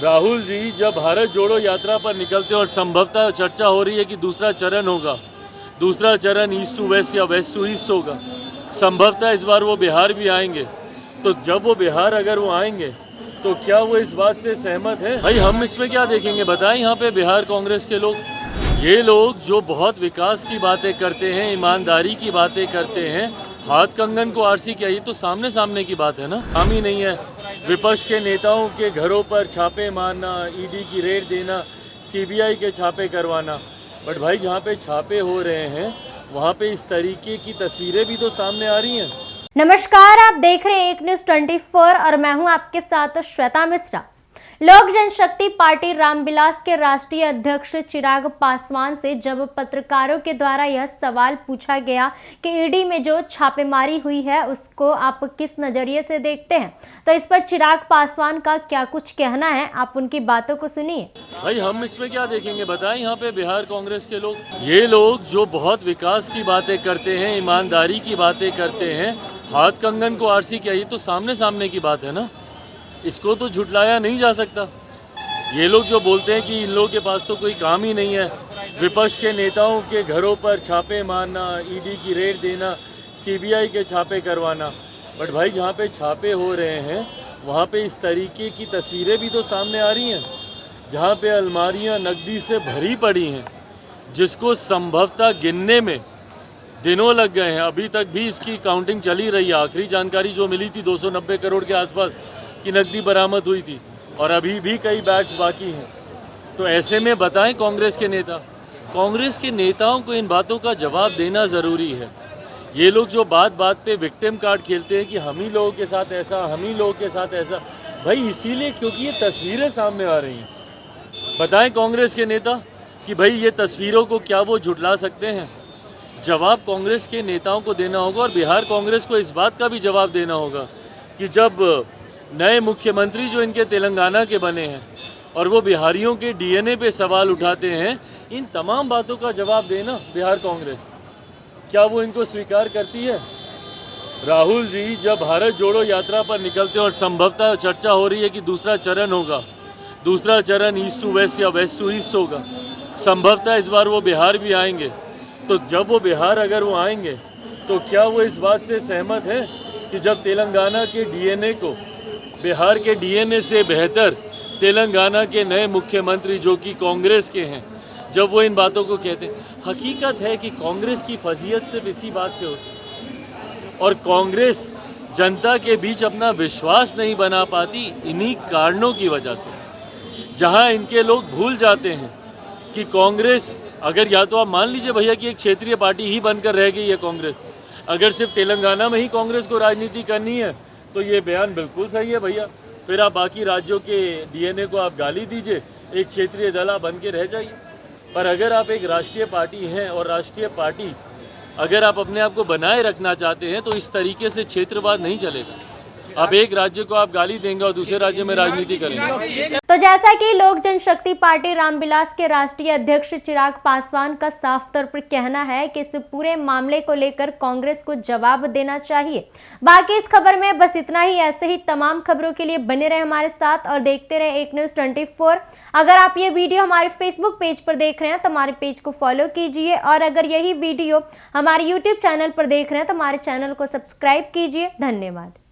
राहुल जी जब भारत जोड़ो यात्रा पर निकलते और संभवतः चर्चा हो रही है कि दूसरा चरण होगा, दूसरा चरण ईस्ट टू वेस्ट या वेस्ट टू ईस्ट होगा, संभवतः इस बार वो बिहार भी आएंगे। तो जब वो बिहार अगर वो आएंगे तो क्या वो इस बात से सहमत हैं? भाई हम इसमें क्या देखेंगे बताएं। यहाँ पे बिहार कांग्रेस के लोग, ये लोग जो बहुत विकास की बातें करते हैं, ईमानदारी की बातें करते हैं, हाथ कंगन को आरसी किया, ये तो सामने सामने की बात है ना। काम ही नहीं है विपक्ष के नेताओं के घरों पर छापे मारना, ईडी की रेड देना, सीबीआई के छापे करवाना। बट भाई जहाँ पे छापे हो रहे हैं वहाँ पे इस तरीके की तस्वीरें भी तो सामने आ रही हैं। नमस्कार, आप देख रहे हैं एक न्यूज़ 24 और मैं हूं आपके साथ श्वेता मिश्रा। लोक जनशक्ति पार्टी रामविलास के राष्ट्रीय अध्यक्ष चिराग पासवान से जब पत्रकारों के द्वारा यह सवाल पूछा गया कि ईडी में जो छापेमारी हुई है उसको आप किस नजरिए से देखते हैं, तो इस पर चिराग पासवान का क्या कुछ कहना है, आप उनकी बातों को सुनिए। भाई हम इसमें क्या देखेंगे बताएं। यहाँ पे बिहार कांग्रेस के लोग, ये लोग जो बहुत विकास की बातें करते हैं, ईमानदारी की बातें करते हैं, हाथ कंगन को आरसी किया, ये तो सामने सामने की बात है ना। इसको तो झुटलाया नहीं जा सकता। ये लोग जो बोलते हैं कि इन लोगों के पास तो कोई काम ही नहीं है, विपक्ष के नेताओं के घरों पर छापे मारना, ईडी की रेड देना, सीबीआई के छापे करवाना। बट भाई जहाँ पे छापे हो रहे हैं वहाँ पे इस तरीके की तस्वीरें भी तो सामने आ रही हैं, जहाँ पे अलमारियाँ नकदी से भरी पड़ी हैं, जिसको संभवतः गिनने में दिनों लग गए हैं। अभी तक भी इसकी काउंटिंग चली रही है। आखिरी जानकारी जो मिली थी 290 करोड़ के आसपास की नकदी बरामद हुई थी और अभी भी कई बैग्स बाकी हैं। तो ऐसे में बताएं कांग्रेस के नेताओं को इन बातों का जवाब देना ज़रूरी है। ये लोग जो बात बात पे विक्टिम कार्ड खेलते हैं कि हम ही लोगों के साथ ऐसा, हम ही लोगों के साथ ऐसा, भाई इसीलिए क्योंकि ये तस्वीरें सामने आ रही हैं। बताएं कांग्रेस के नेता कि भाई ये तस्वीरों को क्या वो झुटला सकते हैं। जवाब कांग्रेस के नेताओं को देना होगा और बिहार कांग्रेस को इस बात का भी जवाब देना होगा कि जब नए मुख्यमंत्री जो इनके तेलंगाना के बने हैं और वो बिहारियों के डीएनए पे सवाल उठाते हैं, इन तमाम बातों का जवाब देना बिहार कांग्रेस, क्या वो इनको स्वीकार करती है? राहुल जी जब भारत जोड़ो यात्रा पर निकलते और संभवतः चर्चा हो रही है कि दूसरा चरण होगा, दूसरा चरण ईस्ट टू वेस्ट या वेस्ट टू ईस्ट होगा, संभवतः इस बार वो बिहार भी आएंगे। तो जब वो बिहार अगर वो आएंगे तो क्या वो इस बात से सहमत हैं कि जब तेलंगाना के डीएनए को बिहार के डीएनए से बेहतर तेलंगाना के नए मुख्यमंत्री जो कि कांग्रेस के हैं, जब वो इन बातों को कहते हैं? हकीकत है कि कांग्रेस की फजीयत सिर्फ इसी बात से होती है और कांग्रेस जनता के बीच अपना विश्वास नहीं बना पाती इन्हीं कारणों की वजह से। जहां इनके लोग भूल जाते हैं कि कांग्रेस, अगर या तो आप मान लीजिए भैया कि एक क्षेत्रीय पार्टी ही बनकर रह गई है कांग्रेस, अगर सिर्फ तेलंगाना में ही कांग्रेस को राजनीति करनी है तो ये बयान बिल्कुल सही है भैया। फिर आप बाकी राज्यों के डीएनए को आप गाली दीजिए, एक क्षेत्रीय दल आप बन के रह जाइए। पर अगर आप एक राष्ट्रीय पार्टी हैं और राष्ट्रीय पार्टी अगर आप अपने आप को बनाए रखना चाहते हैं तो इस तरीके से क्षेत्रवाद नहीं चलेगा। अब एक राज्य को आप गाली देंगे और दूसरे राज्य में राजनीति करेंगे। तो जैसा कि लोक जनशक्ति पार्टी रामविलास के राष्ट्रीय अध्यक्ष चिराग पासवान का साफ तौर पर कहना है कि इस पूरे मामले को लेकर कांग्रेस को जवाब देना चाहिए। बाकी इस खबर में बस इतना ही। ऐसे ही तमाम खबरों के लिए बने रहे हमारे साथ और देखते रहे एक न्यूज़ 24। अगर आप ये वीडियो हमारे फेसबुक पेज पर देख रहे हैं तो हमारे पेज को फॉलो कीजिए और अगर यही वीडियो हमारे यूट्यूब चैनल पर देख रहे हैं तो हमारे चैनल को सब्सक्राइब कीजिए। धन्यवाद।